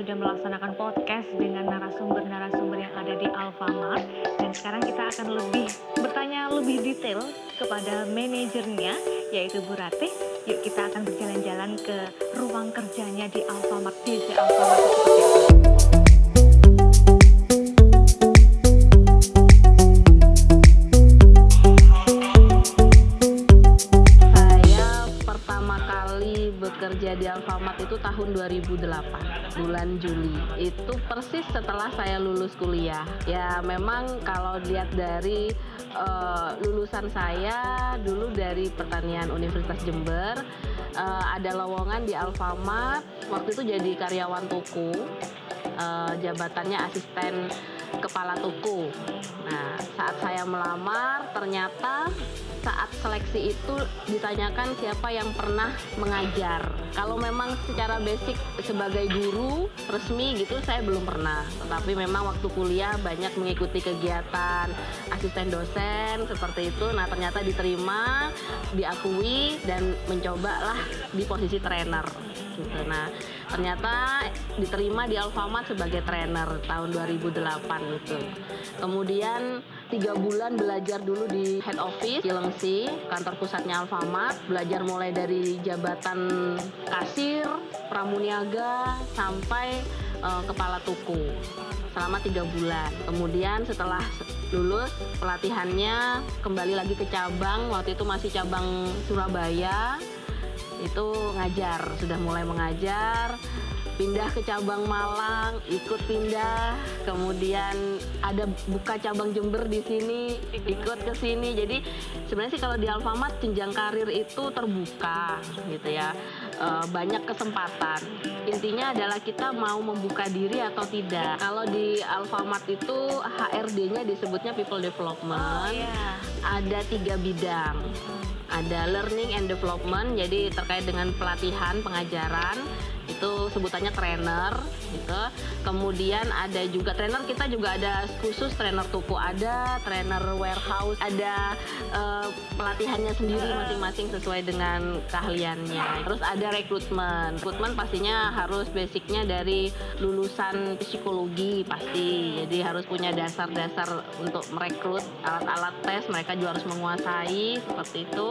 sudah melaksanakan podcast dengan narasumber-narasumber yang ada di Alfamart. Dan sekarang kita akan bertanya lebih detail kepada manajernya, yaitu Bu Ratih. Yuk kita akan berjalan-jalan ke ruang kerjanya di Alfamart, DC Alfamart seperti itu. Bekerja di Alfamart itu tahun 2008, bulan Juli. Itu persis setelah saya lulus kuliah. Ya memang kalau lihat dari lulusan saya dulu dari Pertanian Universitas Jember, ada lowongan di Alfamart. Waktu itu jadi karyawan toko, jabatannya asisten kepala toko. Nah, saat saya melamar ternyata saat seleksi itu ditanyakan siapa yang pernah mengajar. Kalau memang secara basic sebagai guru resmi gitu saya belum pernah. Tetapi memang waktu kuliah banyak mengikuti kegiatan asisten dosen seperti itu. Nah ternyata diterima, diakui dan mencobalah di posisi trainer. Gitu. Nah ternyata diterima di Alfamart sebagai trainer tahun 2008 itu. Kemudian 3 bulan belajar dulu di head office Cilengsi, kantor pusatnya Alfamart, belajar mulai dari jabatan kasir, pramuniaga sampai kepala toko selama 3 bulan. Kemudian setelah lulus pelatihannya kembali lagi ke cabang, waktu itu masih cabang Surabaya, itu ngajar, sudah mulai mengajar. Pindah ke cabang Malang, ikut pindah, kemudian ada buka cabang Jember di sini, ikut ke sini. Jadi sebenarnya sih kalau di Alfamart jenjang karir itu terbuka gitu ya, banyak kesempatan. Intinya adalah kita mau membuka diri atau tidak. Kalau di Alfamart itu HRD-nya disebutnya People Development, ada 3 bidang. Ada learning and development, jadi terkait dengan pelatihan, pengajaran, itu sebutannya trainer gitu. Kemudian ada juga trainer, kita juga ada khusus trainer toko, ada trainer warehouse, ada pelatihannya sendiri masing-masing sesuai dengan keahliannya. Terus ada rekrutmen pastinya harus basicnya dari lulusan psikologi pasti, jadi harus punya dasar-dasar untuk merekrut, alat-alat tes mereka juga harus menguasai seperti itu.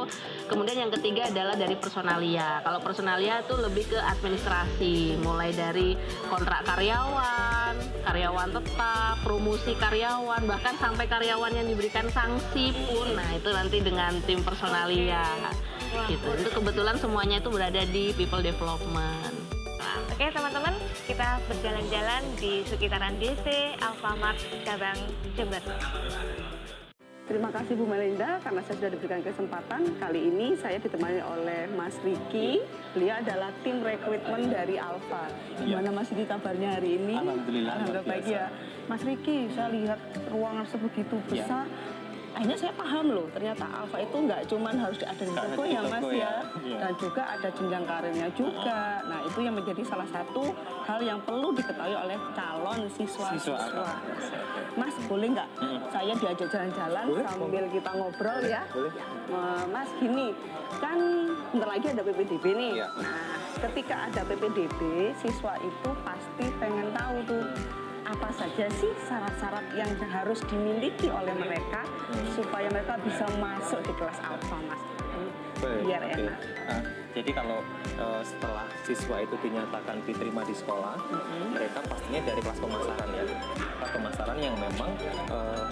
Kemudian yang ketiga adalah dari personalia. Kalau personalia itu lebih ke administrasi, mulai dari kontrak karyawan tetap, promosi karyawan, bahkan sampai karyawan yang diberikan sanksi pun. Nah, itu nanti dengan tim personalia. Gitu. Itu kebetulan semuanya itu berada di People Development. Oke teman-teman, kita berjalan-jalan di sekitaran DC Alfamart cabang Jember. Terima kasih Bu Melinda karena saya sudah diberikan kesempatan. Kali ini saya ditemani oleh Mas Riki. Beliau adalah tim rekrutmen dari Alfa. Gimana Mas Riki kabarnya hari ini? Alhamdulillah baik ya. Mas Riki, saya lihat ruangan sebegitu besar. Akhirnya saya paham loh, ternyata Alfa itu nggak cuma harus ada di toko ya Mas ya, dan juga ada jenjang karirnya juga. Nah itu yang menjadi salah satu hal yang perlu diketahui oleh calon siswa-siswa. Mas boleh nggak saya diajak jalan-jalan sambil kita ngobrol ya? Boleh. Mas gini, kan bentar lagi ada PPDB nih. Nah ketika ada PPDB, siswa itu pasti pengen tahu tuh apa saja sih syarat-syarat yang harus dimiliki oleh mereka supaya mereka bisa masuk di kelas Alfa, Mas. Biar enak. Jadi kalau setelah siswa itu dinyatakan diterima di sekolah, mereka pastinya dari kelas pemasaran ya. Kelas pemasaran yang memang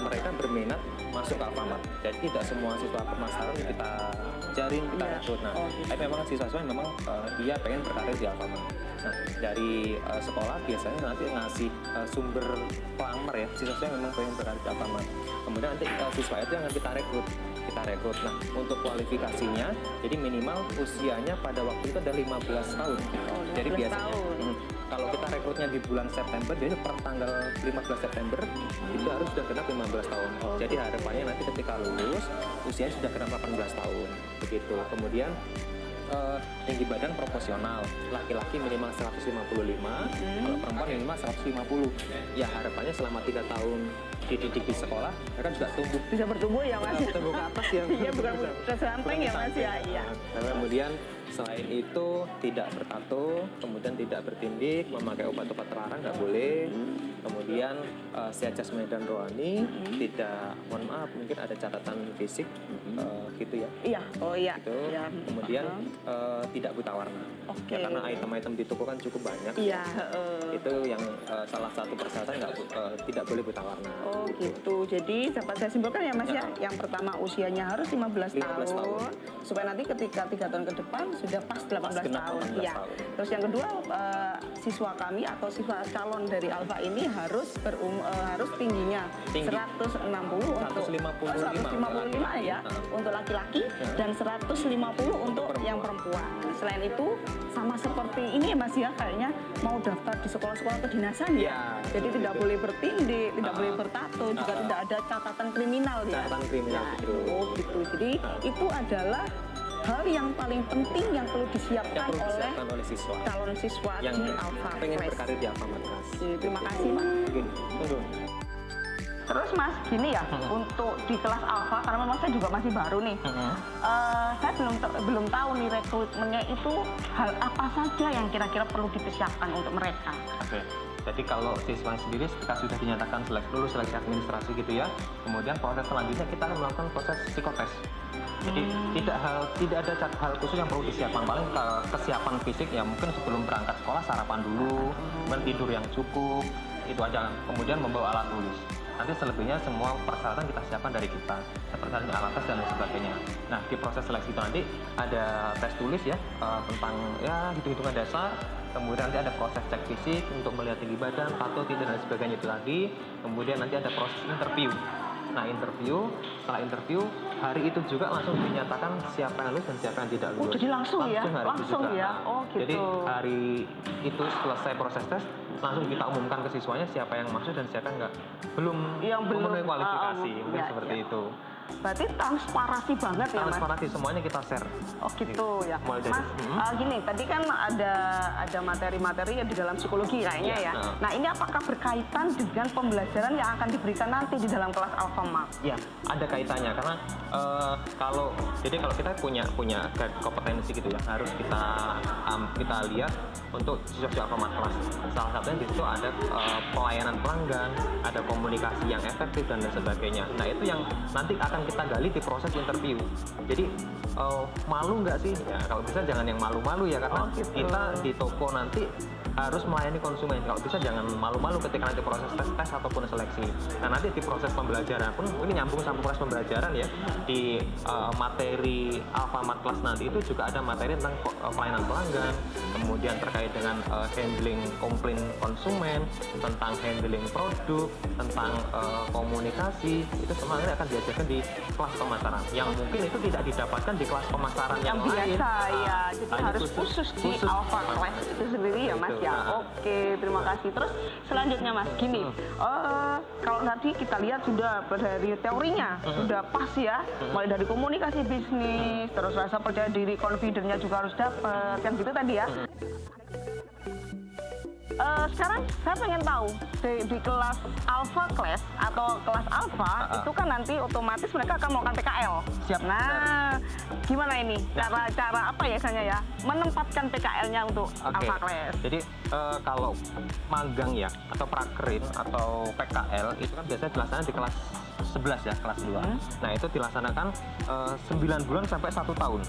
mereka berminat masuk ke Alfamart. Jadi tidak semua siswa pemasaran kita jaring, kita rekrut. Nah, tapi memang siswa-siswa memang dia pengen berkarir di Alfamart. Nah, dari sekolah biasanya nanti ngasih sumber pelamar ya, siswa-siswa yang memang pengen berkarir di Alfamart. Kemudian nanti siswa itu yang kita rekrut. Nah, untuk kualifikasinya, jadi minimal usianya pada waktu itu ada 15 tahun. Jadi biasanya kalau kita rekrutnya di bulan September, jadi per tanggal 15 September itu harus sudah genap 15 tahun. Jadi harapannya nanti ketika lulus usianya sudah genap 18 tahun. Begitu. Kemudian tinggi badan proporsional, laki-laki minimal 155, kalau perempuan minimal 150. Ya harapannya selama 3 tahun dididik di sekolah, mereka juga tumbuh. Bisa bertumbuh ya Mas? Tumbuh ke atas ya. Iya, bukan tersamping ya Mas ya. Iya. Kemudian Selain itu tidak bertato, kemudian tidak bertindik, memakai obat-obat terlarang nggak boleh. Kemudian sehat jasmani dan rohani, tidak, mohon maaf, mungkin ada catatan fisik gitu ya. Iya, oh iya. Gitu. Ya. Kemudian tidak buta warna. Oke. Ya, karena item-item di toko kan cukup banyak. Iya. Itu yang salah satu persyaratan tidak boleh buta warna. Oh gitu. Jadi dapat saya simpulkan ya Mas ya. Yang pertama usianya harus 15 tahun. Supaya nanti ketika 3 tahun ke depan sudah pas 18 tahun. Iya. Terus yang kedua siswa kami atau siswa calon dari Alfa ini harus tingginya 160 untuk 155 ya untuk laki-laki dan 150 untuk yang perempuan. Selain itu sama seperti ini ya Mas ya, kayaknya mau daftar di sekolah-sekolah kedinasan ya. Jadi tidak boleh bertindik, tidak boleh bertato, juga tidak ada catatan kriminal ya. Catatan kriminal itu. Oh gitu. Jadi itu adalah hal yang paling penting yang perlu disiapkan oleh siswa calon siswa yang di Alfa pengen Class. berkarir di Alfamart Class. Terima kasih Mas. Tunggu. Terus Mas, gini ya, untuk di kelas Alfa, karena memang saya juga masih baru nih, saya belum tahu nih rekrutmennya itu hal apa saja yang kira-kira perlu dipersiapkan untuk mereka. Oke. Jadi kalau siswa sendiri ketika sudah dinyatakan lulus seleksi administrasi gitu ya, kemudian proses selanjutnya kita akan melakukan proses psikotes. Jadi tidak ada hal khusus yang perlu disiapkan, paling kesiapan fisik ya mungkin sebelum berangkat sekolah sarapan dulu, tidur yang cukup, itu aja. Kemudian membawa alat tulis. Nanti selebihnya semua persyaratan kita siapkan dari kita, seperti halnya alat tes dan lain sebagainya. Nah di proses seleksi itu nanti ada tes tulis ya tentang ya hitung-hitungan dasar. Kemudian nanti ada proses cek fisik untuk melihat tinggi badan, tato, tidak dan sebagainya itu tadi. Kemudian nanti ada proses interview. Nah setelah interview, hari itu juga langsung dinyatakan siapa yang lulus dan siapa yang tidak lulus. Oh jadi langsung ya? Hari itu Langsung juga. ya? Oh gitu. Jadi hari itu selesai proses tes, langsung kita umumkan ke siswanya siapa yang masuk dan siapa yang belum memenuhi kualifikasi. Mungkin seperti itu. Berarti transparansi banget ya Mas? Transparansi, semuanya kita share. Oh gitu ya. Mulai dari, Mas, gini, tadi kan ada materi-materi di dalam psikologi kayaknya ya. Nah ini apakah berkaitan dengan pembelajaran yang akan diberikan nanti di dalam kelas Alfamart? Ya, ada kaitannya karena kalau kita punya kompetensi gitu ya, harus kita lihat untuk siswa Alfamart Class. Salah satunya di situ ada pelayanan pelanggan, ada komunikasi yang efektif dan lain sebagainya. Nah itu yang nanti akan kita gali di proses interview. Jadi malu nggak sih? Ya, kalau bisa jangan yang malu-malu ya, karena kita di toko nanti harus melayani konsumen. Kalau bisa jangan malu-malu ketika nanti proses tes ataupun seleksi. Nah nanti di proses pembelajaran pun ini nyambung sama proses pembelajaran ya, di materi Alfamart Class nanti itu juga ada materi tentang pelayanan pelanggan, kemudian terkait dengan handling komplain konsumen, tentang handling produk, tentang komunikasi. Itu semua nanti akan diajarkan di kelas pemasaran yang mungkin itu tidak didapatkan di kelas pemasaran yang lain. Biasa ya, jadi harus khusus di Alfa Class itu sendiri ya Mas ya. Oke, terima kasih. Terus selanjutnya Mas, gini, kalau tadi kita lihat sudah dari teorinya sudah pas ya, mulai dari komunikasi bisnis, terus rasa percaya diri, confidence-nya juga harus dapat, kan gitu tadi ya. Sekarang saya pengen tahu di kelas Alfa Class atau kelas Alfa itu kan nanti otomatis mereka akan melakukan PKL. Siap. Nah, gimana ini cara apa ya misalnya ya menempatkan PKL-nya untuk Alfa Class? Jadi kalau magang ya atau prakerin atau PKL itu kan biasanya dilaksanakan di kelas 11 ya, kelas 2. Nah itu dilaksanakan 9 bulan sampai 1 tahun.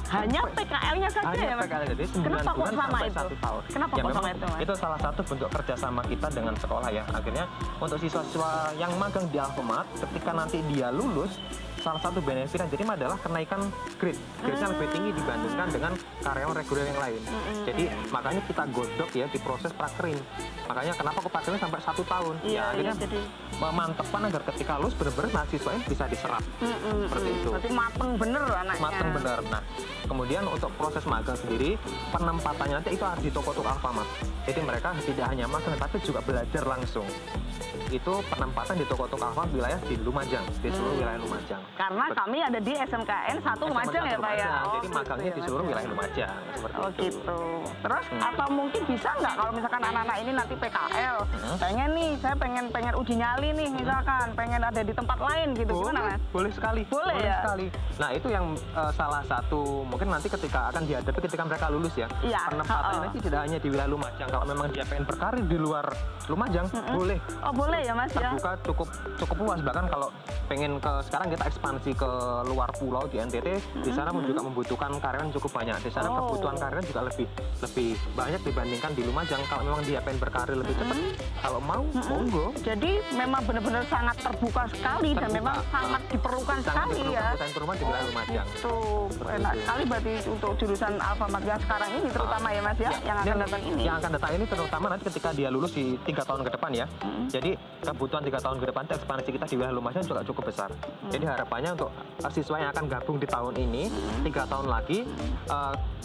Hanya PKL-nya saja ya Mas? PKL, jadi 9 Kenapa bulan kok sama sampai itu? 1 tahun. Kenapa Ya, kok sama memang itu Mas? itu salah satu bentuk kerjasama kita dengan sekolah ya. Akhirnya untuk siswa-siswa yang magang di Alfamart, ketika nanti dia lulus, salah satu benefit yang diterima adalah kenaikan grade. Grade-nya lebih tinggi dibandingkan dengan karyawan reguler yang lain. Jadi makanya kita godok ya di proses prakerin. Makanya kenapa kok prakerin sampai 1 tahun? Iya, akhirnya jadi memantapkan agar ketika lulus benar-benar mahasiswanya bisa diserap. Seperti itu. Berarti mateng bener anaknya. Mateng bener. Nah, kemudian untuk proses magang sendiri, penempatannya nanti itu harus di toko-toko Alfamart. Jadi mereka tidak hanya magang, tapi juga belajar langsung. Itu penempatan di toko-toko Alfamart wilayah di Lumajang, di seluruh wilayah Lumajang. Karena kami ada di SMKN 1 Lumajang ya Pak ya. Lumajang. Jadi magangnya di seluruh wilayah Lumajang seperti Oh itu. gitu. Terus atau mungkin bisa nggak kalau misalkan anak-anak ini nanti PKL, pengen nih, saya pengen uji nyali nih misalkan, pengen ada di tempat lain gitu, gimana Mas? Boleh sekali. Boleh ya? sekali. Nah itu yang salah satu mungkin nanti ketika akan dihadapi ketika mereka lulus ya. Iya. Penempatan ini tidak hanya di wilayah Lumajang. Kalau memang dia pengen berkarir di luar Lumajang, boleh. Oh boleh ya Mas ya? Terbuka cukup luas, bahkan kalau pengen sekarang kita ekspansi ke luar pulau di NTT, di sana juga membutuhkan karyawan cukup banyak. Di sana kebutuhan karyawan juga lebih banyak dibandingkan di Lumajang. Kalau memang dia pengen berkarir lebih cepat, kalau mau monggo. Jadi memang benar-benar sangat terbuka sekali dan memang sangat diperlukan sekali ya. Desain perumahan di wilayah Lumajang. Itu enak sekali berarti untuk jurusan Alfamart yang sekarang ini terutama ya Mas ya, yang akan datang ini. Yang akan datang ini terutama nanti ketika dia lulus di 3 tahun ke depan ya. Jadi kebutuhan 3 tahun ke depan itu ekspansi kita di wilayah Lumajang juga cukup besar. Jadi harapannya untuk siswa yang akan gabung di tahun ini 3 tahun lagi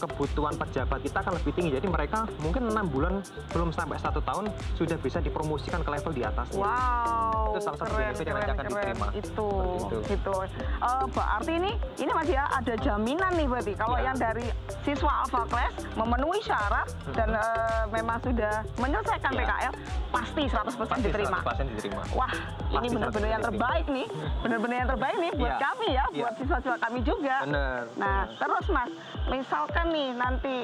kebutuhan pejabat kita akan lebih tinggi. Jadi mereka mungkin 6 bulan belum sampai 1 tahun sudah bisa dipromosikan ke level di atasnya. Wow, Itu salah satu benefit yang nanti akan diterima. Itu, Seperti itu. gitu. Berarti ini Mas ya ada jaminan nih berarti kalau Ya. yang dari siswa Alpha Class memenuhi syarat dan memang sudah menyelesaikan Ya. PKL pasti 100% Pasti diterima. 100% diterima. Wah, ini Pasti benar-benar yang 100% terbaik nih. Benar-benar yang terbaik nih buat Iya. kami ya, Iya. buat siswa-siswa kami juga. Benar. Nah, terus Mas, misalkan nih nanti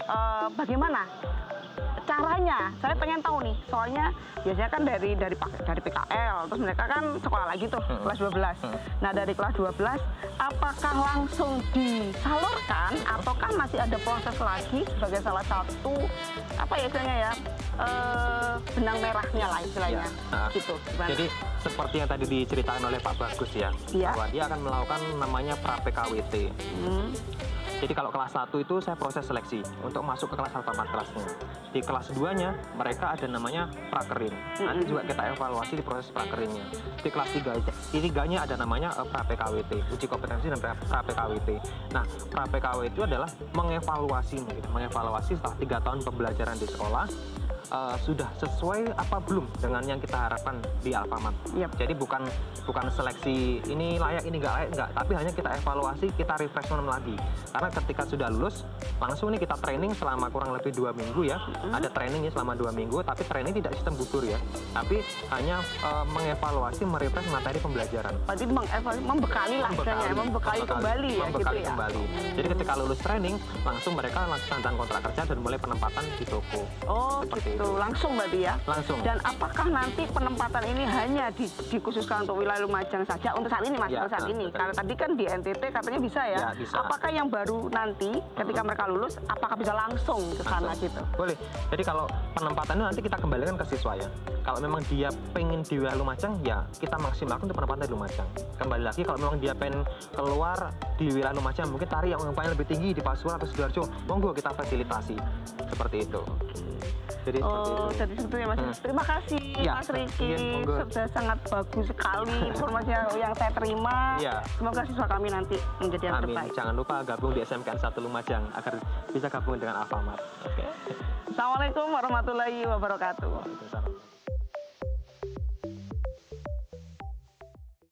bagaimana caranya? Saya pengen tahu nih, soalnya biasanya kan dari PKL, terus mereka kan sekolah lagi tuh, kelas 12. Nah, dari kelas 12, apakah langsung disalurkan atau kan masih ada proses lagi sebagai salah satu apa ya istilahnya ya, benang merahnya lah istilahnya, Nah, gitu. Gimana? Jadi seperti yang tadi diceritakan oleh Pak Bagus ya, Iya. bahwa dia akan melakukan namanya pra-PKWT. Hmm. Jadi kalau kelas 1 itu saya proses seleksi untuk masuk ke kelas Alfamart kelasnya. Di kelas 2-nya mereka ada namanya prakerin. Nanti juga kita evaluasi di proses prakerinnya. Di kelas 3-nya ada namanya pra-PKWT, uji kompetensi dan pra-PKWT. Nah, pra-PKWT itu adalah mengevaluasi setelah 3 tahun pembelajaran di sekolah, sudah sesuai apa belum dengan yang kita harapkan di Alfamart. Yap. Jadi bukan seleksi ini layak ini nggak layak nggak, tapi hanya kita evaluasi, kita refreshment lagi. Karena ketika sudah lulus langsung nih kita training selama kurang lebih 2 minggu ya. Ada trainingnya selama 2 minggu, tapi training tidak sistem gugur ya, tapi hanya mengevaluasi, merefresh materi pembelajaran. Berarti membekali lah istilahnya, membekali kembali ya gitu ya. Kembali. Jadi ketika lulus training langsung mereka langsung tanda kontrak kerja dan mulai penempatan di toko. Oh Seperti gitu, langsung berarti ya? Langsung. Dan apakah nanti penempatan ini hanya dikhususkan untuk wilayah Lumajang saja untuk saat ini Mas? Ya, untuk saat ini? betul. Karena tadi kan di NTT katanya bisa ya? Ya, bisa. Apakah yang baru nanti ketika mereka lulus, apakah bisa langsung ke sana Langsung. gitu? Boleh. Jadi kalau penempatannya nanti kita kembalikan ke siswa ya. Kalau memang dia pengen di wilayah Lumajang, ya kita maksimalkan untuk penempatan di Lumajang. Kembali lagi kalau memang dia pengen keluar di wilayah Lumajang, mungkin tarif yang upahnya lebih tinggi di Pasuruan atau Sidoarjo, monggo kita fasilitasi. Seperti itu. Jadi seperti itu. Jadi sebetulnya Mas. Terima kasih Ya, Mas Riki, iya, monggo. sudah sangat bagus sekali informasi yang saya terima. Iya. Semoga siswa kami nanti menjadi yang Amin. terbaik. Jangan lupa gabung di SMKN 1 Lumajang agar bisa gabung dengan Alfamart. Oke. Assalamualaikum warahmatullahi wabarakatuh. Waalaikumsalam.